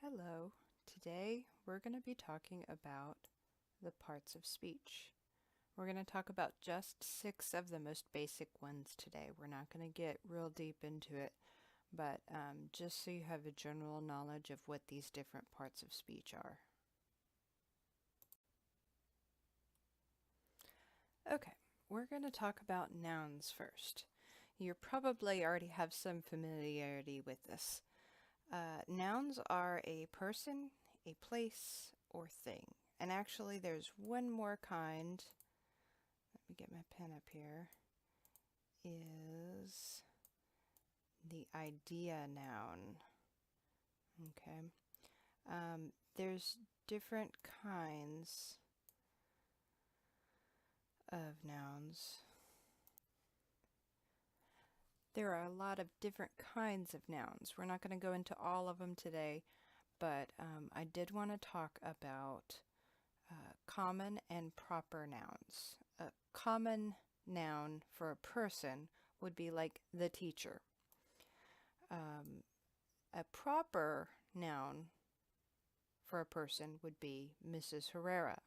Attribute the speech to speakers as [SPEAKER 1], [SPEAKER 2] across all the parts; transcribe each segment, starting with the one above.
[SPEAKER 1] Hello. Today we're going to be talking about the parts of speech. We're going to talk about just 6 of the most basic ones today. We're not going to get real deep into it, but just so you have a general knowledge of what these different parts of speech are. Okay, we're going to talk about nouns first. You probably already have some familiarity with this. Nouns are a person, a place, or thing. And actually there's one more kind, let me get my pen up here, is the idea noun. Okay. There's different kinds of nouns. There are a lot of different kinds of nouns. We're not going to go into all of them today, but I did want to talk about common and proper nouns. A common noun for a person would be like the teacher. A proper noun for a person would be Mrs. Herrera.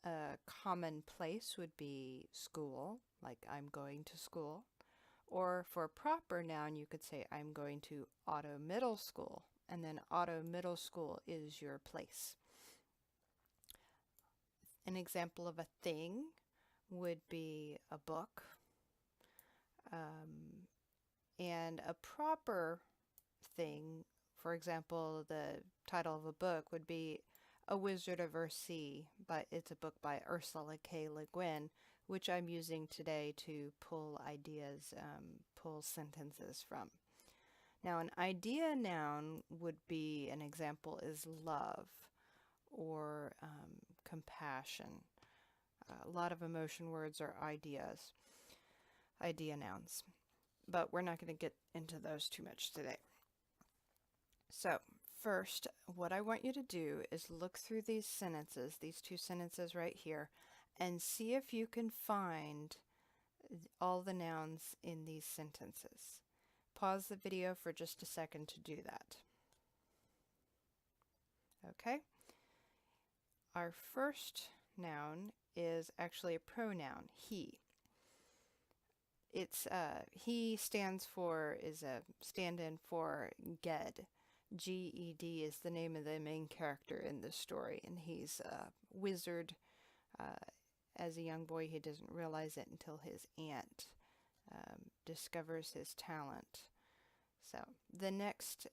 [SPEAKER 1] A common place would be school, like I'm going to school. Or for a proper noun, you could say I'm going to Auto Middle School, and then Auto Middle School is your place. An example of a thing would be a book. And a proper thing, for example, the title of a book would be A Wizard of Earthsea, but it's a book by Ursula K. Le Guin, which I'm using today to pull ideas, pull sentences from. Now, an idea noun would be, an example is love or compassion. A lot of emotion words are ideas, idea nouns, but we're not going to get into those too much today. So, first, what I want you to do is look through these sentences, these 2 sentences right here, and see if you can find all the nouns in these sentences. Pause the video for just a second to do that. Okay? Our first noun is actually a pronoun, he. It's he stands for, is a stand-in for Ged. G-E-D is the name of the main character in this story, and he's a wizard. As a young boy, he doesn't realize it until his aunt discovers his talent. So the next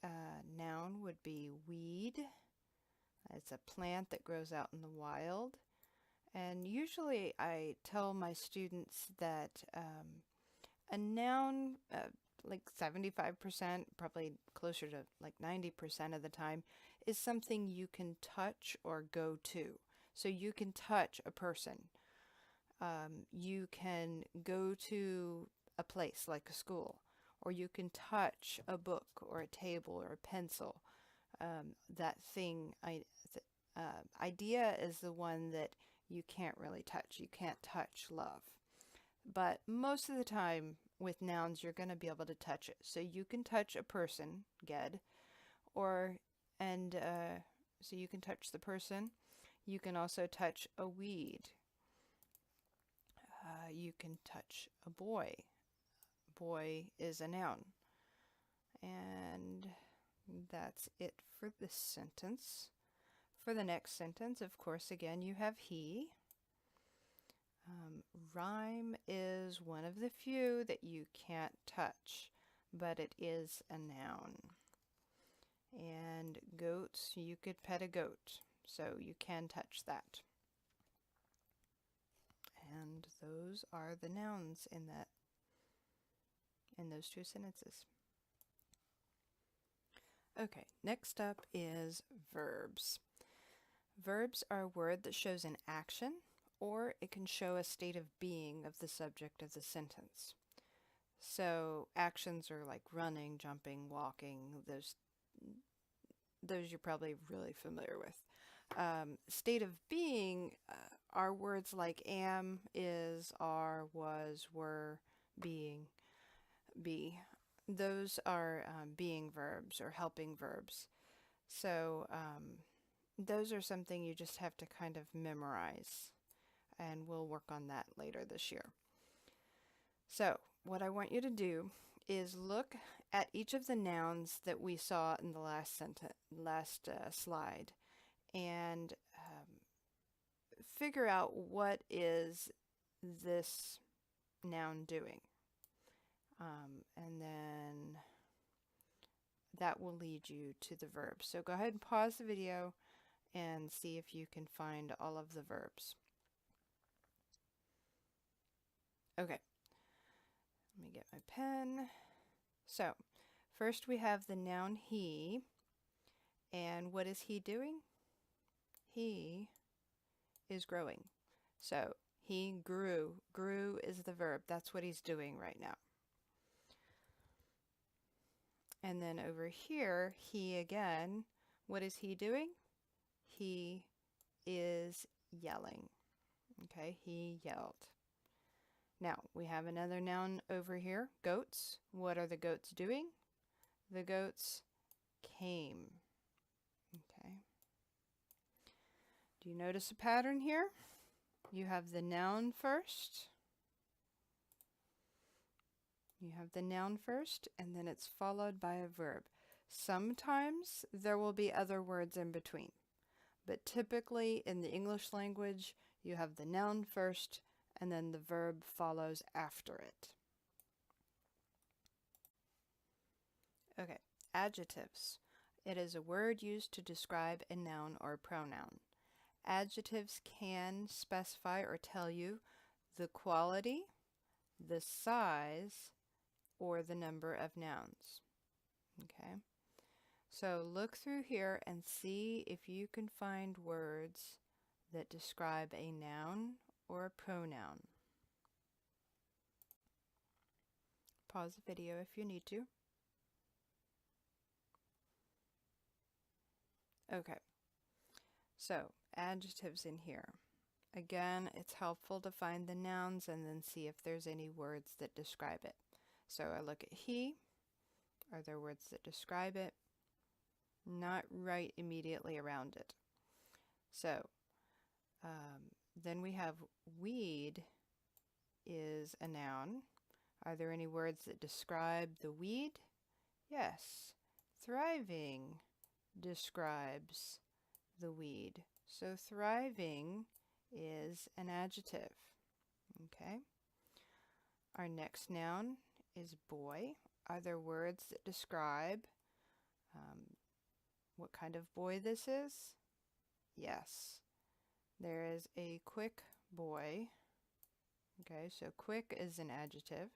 [SPEAKER 1] noun would be weed. It's a plant that grows out in the wild. And usually I tell my students that a noun, like 75%, probably closer to like 90% of the time, is something you can touch or go to. So you can touch a person. You can go to a place like a school, or you can touch a book or a table or a pencil. That thing, idea is the one that you can't really touch. You can't touch love. But most of the time with nouns, you're going to be able to touch it. So you can touch a person, Ged, so you can touch the person. You can also touch a weed. You can touch a boy. Boy is a noun. And that's it for this sentence. For the next sentence, of course, again, you have he. Rhyme is one of the few that you can't touch, but it is a noun. And goats, you could pet a goat, so you can touch that. And those are the nouns in those 2 sentences. Okay, next up is verbs. Verbs are a word that shows an action, or it can show a state of being of the subject of the sentence. So actions are like running, jumping, walking, those you're probably really familiar with. State of being are words like am, is, are, was, were, being, be. Those are being verbs or helping verbs. So those are something you just have to kind of memorize, and we'll work on that later this year. So what I want you to do is look at each of the nouns that we saw in the last slide, and figure out what is this noun doing. And then that will lead you to the verbs. So go ahead and pause the video and see if you can find all of the verbs. Okay, let me get my pen. So first we have the noun he, and what is he doing? He is growing. So he grew. Grew is the verb. That's what he's doing right now. And then over here, he again, what is he doing? He is yelling. Okay, he yelled. Now, we have another noun over here, goats. What are the goats doing? The goats came. Okay. Do you notice a pattern here? You have the noun first. You have the noun first, and then it's followed by a verb. Sometimes there will be other words in between, but typically in the English language, you have the noun first, and then the verb follows after it. Okay, adjectives. It is a word used to describe a noun or pronoun. Adjectives can specify or tell you the quality, the size, or the number of nouns. Okay, so look through here and see if you can find words that describe a noun or a pronoun. Pause the video if you need to. Okay, so adjectives in here. Again, it's helpful to find the nouns and then see if there's any words that describe it. So I look at he. Are there words that describe it? Not right immediately around it. So then we have weed is a noun. Are there any words that describe the weed? Yes. Thriving describes the weed. So thriving is an adjective. Okay. Our next noun is boy. Are there words that describe what kind of boy this is? Yes. There is a quick boy. Okay, so quick is an adjective.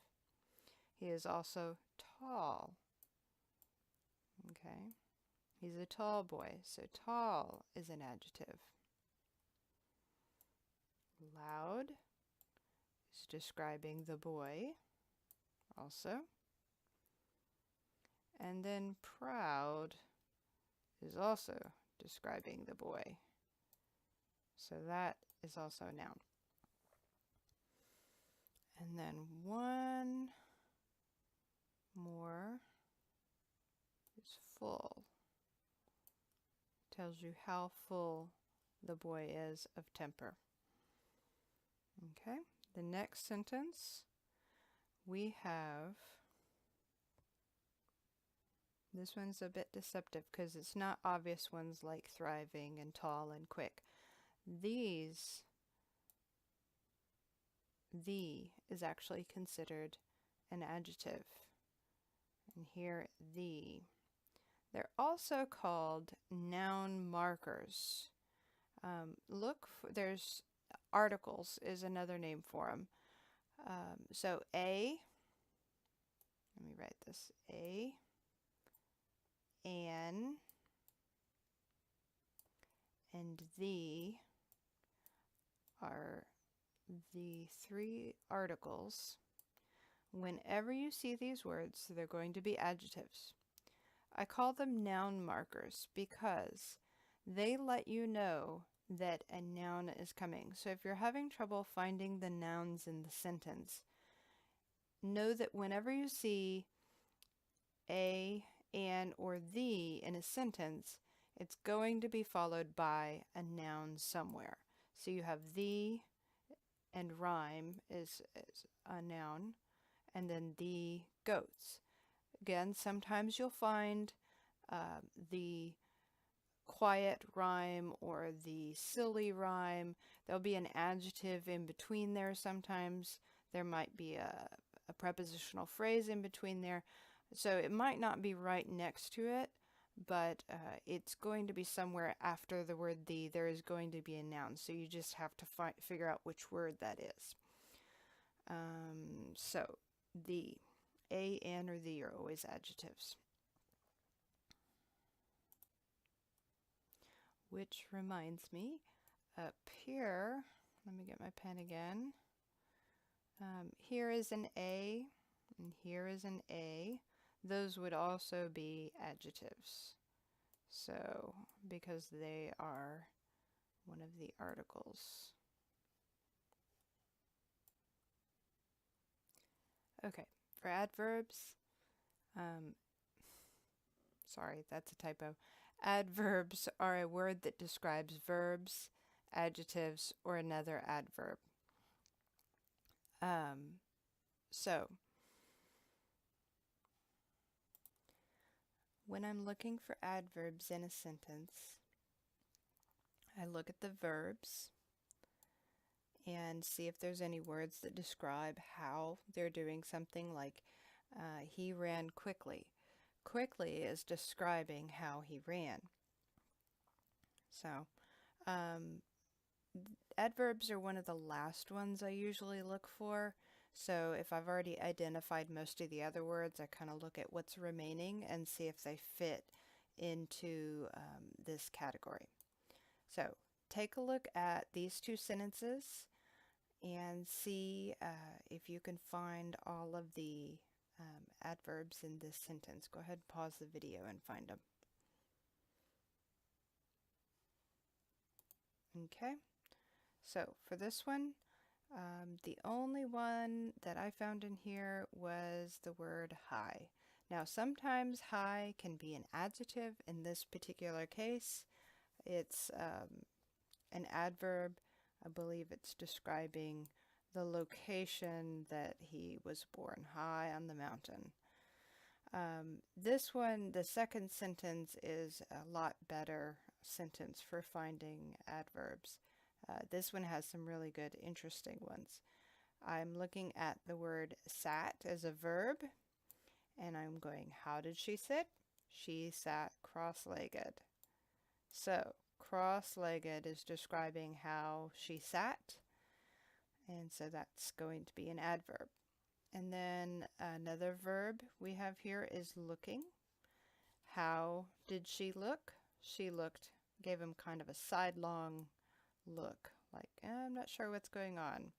[SPEAKER 1] He is also tall. Okay. He's a tall boy, so tall is an adjective. Loud is describing the boy also. And then proud is also describing the boy. So that is also a noun. And then one more is full. Tells you how full the boy is of temper. Okay, the next sentence we have, this one's a bit deceptive because it's not obvious ones like thriving and tall and quick. These, the is actually considered an adjective. And here, the. They're also called noun markers. There's articles is another name for them. So a, let me write this, a, an, and the are the three articles. Whenever you see these words, they're going to be adjectives. I call them noun markers because they let you know that a noun is coming. So if you're having trouble finding the nouns in the sentence, know that whenever you see a, an, or the in a sentence, it's going to be followed by a noun somewhere. So you have the and rhyme is a noun, and then the goats. Again, sometimes you'll find the quiet rhyme or the silly rhyme. There'll be an adjective in between there sometimes. There might be a prepositional phrase in between there. So it might not be right next to it, but it's going to be somewhere after the word the. There is going to be a noun, so you just have to figure out which word that is. So the, a, an, or the are always adjectives. Which reminds me, up here, let me get my pen again. Here is an A, and here is an A. Those would also be adjectives. So, because they are one of the articles. Okay, for adverbs, sorry, that's a typo. Adverbs are a word that describes verbs, adjectives, or another adverb. So, when I'm looking for adverbs in a sentence, I look at the verbs and see if there's any words that describe how they're doing something, like he ran quickly. Quickly is describing how he ran. So, adverbs are one of the last ones I usually look for. So if I've already identified most of the other words, I kind of look at what's remaining and see if they fit into this category. So take a look at these two sentences and see if you can find all of the adverbs in this sentence. Go ahead and pause the video and find them. Okay, so for this one, the only one that I found in here was the word high. Now, sometimes high can be an adjective. In this particular case, it's an adverb. I believe it's describing the location that he was born, high on the mountain. This one, the second sentence, is a lot better sentence for finding adverbs. This one has some really good, interesting ones. I'm looking at the word sat as a verb, and I'm going, how did she sit? She sat cross-legged. So, cross-legged is describing how she sat, and so that's going to be an adverb. And then another verb we have here is looking. How did she look? She looked, gave him kind of a sidelong look, like, I'm not sure what's going on.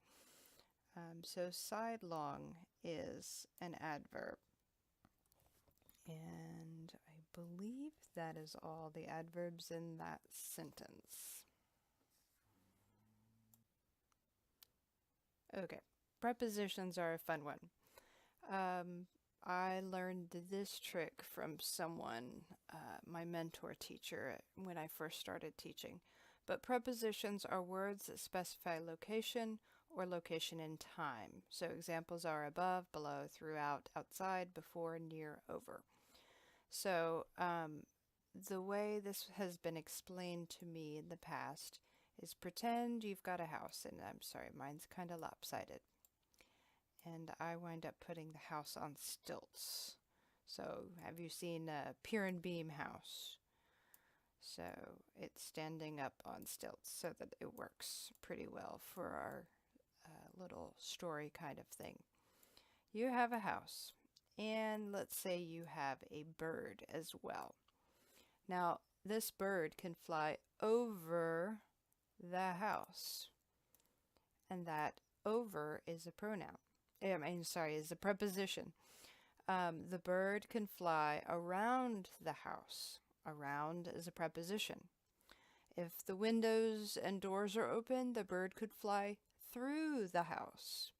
[SPEAKER 1] So sidelong is an adverb. And I believe that is all the adverbs in that sentence. Okay, prepositions are a fun one. I learned this trick from someone, my mentor teacher, when I first started teaching. But prepositions are words that specify location or location in time. So examples are above, below, throughout, outside, before, near, over. So the way this has been explained to me in the past is pretend you've got a house, and I'm sorry, mine's kind of lopsided. And I wind up putting the house on stilts. So have you seen a pier and beam house? So it's standing up on stilts so that it works pretty well for our little story kind of thing. You have a house, and let's say you have a bird as well. Now, this bird can fly over the house, and that over is a pronoun. Is a preposition. The bird can fly around the house. Around is a preposition. If the windows and doors are open, the bird could fly through the house.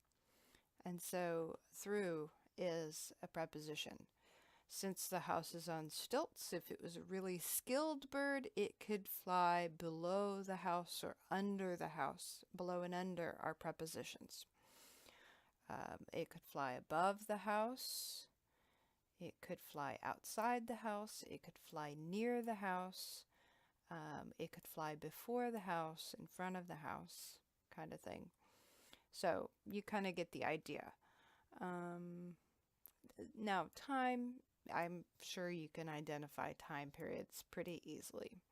[SPEAKER 1] And so through is a preposition. Since the house is on stilts, if it was a really skilled bird, it could fly below the house or under the house. Below and under are prepositions. It could fly above the house. It could fly outside the house. It could fly near the house. It could fly before the house, in front of the house, kind of thing. So you kind of get the idea. Now, time, I'm sure you can identify time periods pretty easily.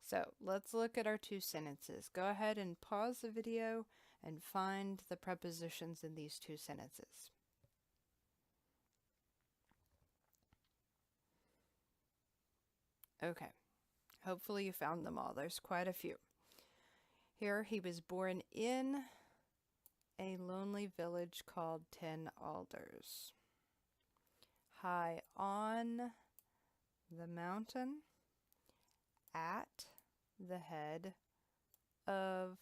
[SPEAKER 1] So let's look at our two sentences. Go ahead and pause the video and find the prepositions in these two sentences. Okay, hopefully you found them all. There's quite a few. Here, he was born in a lonely village called 10 Alders. High on the mountain, at the head of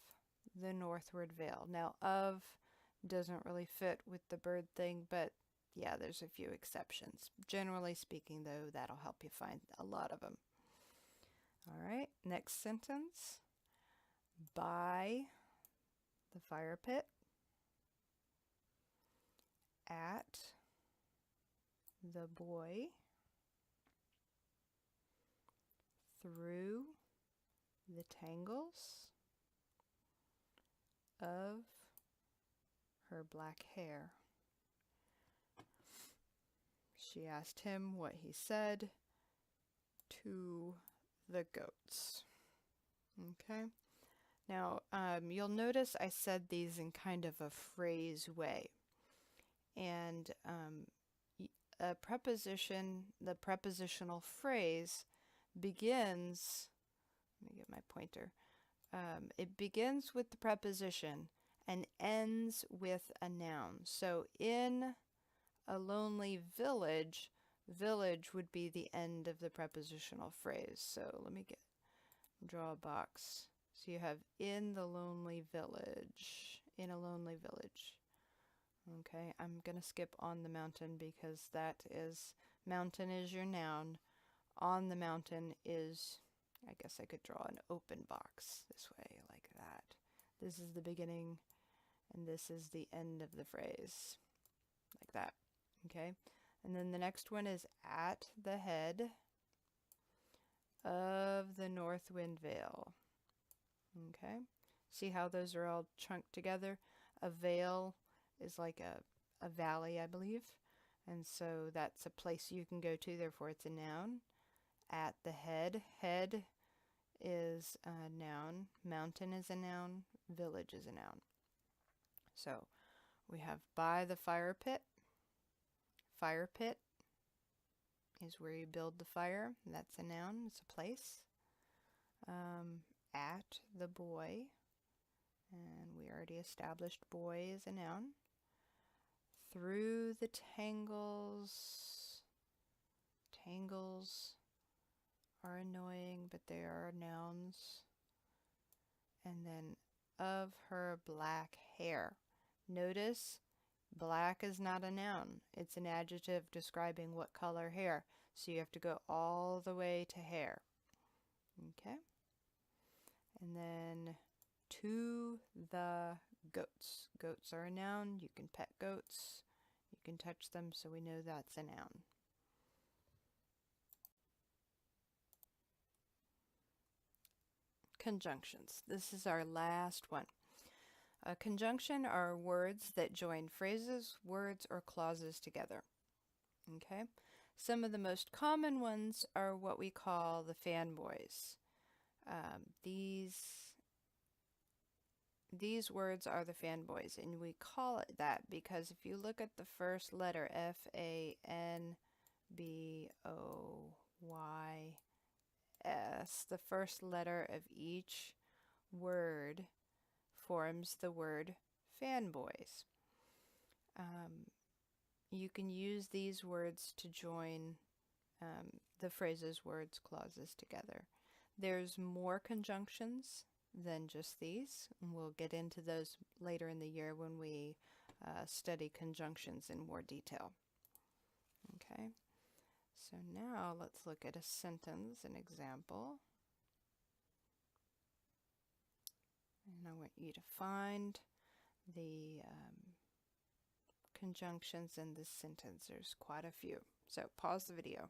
[SPEAKER 1] the northward vale. Now, of doesn't really fit with the bird thing, but yeah, there's a few exceptions. Generally speaking, though, that'll help you find a lot of them. All right, next sentence. By the fire pit, at the boy, through the tangles of her black hair. She asked him what he said to the goats. Okay. Now, you'll notice I said these in kind of a phrase way. And a preposition, the prepositional phrase begins, let me get my pointer, it begins with the preposition and ends with a noun. So in a lonely village, village would be the end of the prepositional phrase. So let me draw a box. So you have in the lonely village, in a lonely village. Okay, I'm going to skip on the mountain because that is, mountain is your noun. On the mountain is, I guess I could draw an open box this way, like that. This is the beginning, and this is the end of the phrase, like that. Okay, and then the next one is at the head of the north wind vale. Okay, see how those are all chunked together? A vale is like a valley, I believe, and so that's a place you can go to, therefore it's a noun. At the head, head is a noun, mountain is a noun, village is a noun. So we have by the fire pit. Fire pit is where you build the fire, that's a noun, it's a place. At the boy, and we already established boy is a noun. Through the tangles, tangles are annoying, but they are nouns. And then of her black hair. Notice black is not a noun. It's an adjective describing what color hair. So you have to go all the way to hair. Okay? And then to the goats. Goats are a noun. You can pet goats. You can touch them, so we know that's a noun. Conjunctions. This is our last one. A conjunction are words that join phrases, words, or clauses together. Okay? Some of the most common ones are what we call the fanboys. These words are the fanboys, and we call it that because if you look at the first letter, F-A-N-B-O-Y-S, the first letter of each word forms the word fanboys. You can use these words to join the phrases, words, clauses together. There's more conjunctions than just these, and we'll get into those later in the year when we study conjunctions in more detail. Okay, So now let's look at a sentence, an example. And I want you to find the conjunctions in this sentence. There's quite a few. So pause the video.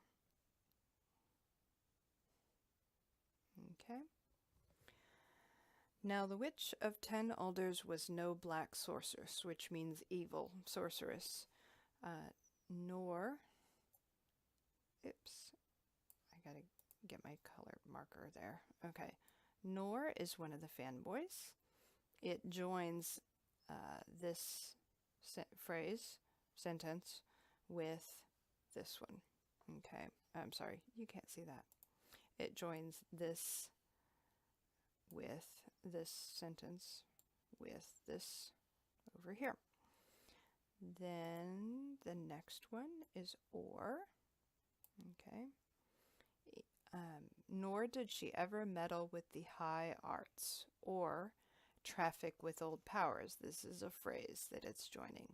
[SPEAKER 1] Okay. Now the witch of 10 alders was no black sorceress, which means evil sorceress, nor, oops, I gotta get my color marker there. Okay, nor is one of the fanboys. It joins this sentence with this one. Okay, I'm sorry, you can't see that. It joins this with this sentence with this over here. Then the next one is or. Okay. Nor did she ever meddle with the high arts or traffic with old powers. This is a phrase that it's joining.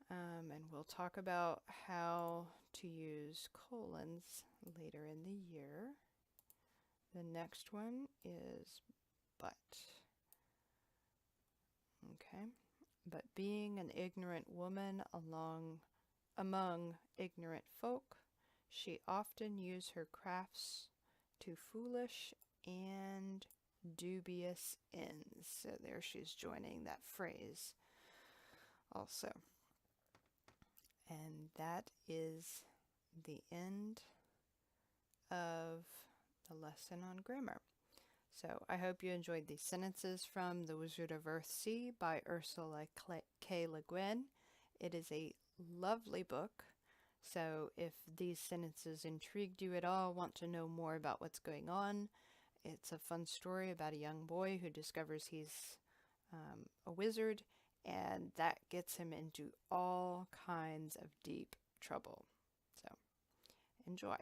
[SPEAKER 1] And we'll talk about how to use colons later in the year. The next one is but. Okay. But being an ignorant woman among ignorant folk, she often used her crafts to foolish and dubious ends. So there she's joining that phrase also. And that is the end of the lesson on grammar. So I hope you enjoyed these sentences from The Wizard of Earthsea by Ursula K. Le Guin. It is a lovely book. So if these sentences intrigued you at all, want to know more about what's going on, it's a fun story about a young boy who discovers he's a wizard, and that gets him into all kinds of deep trouble. So enjoy.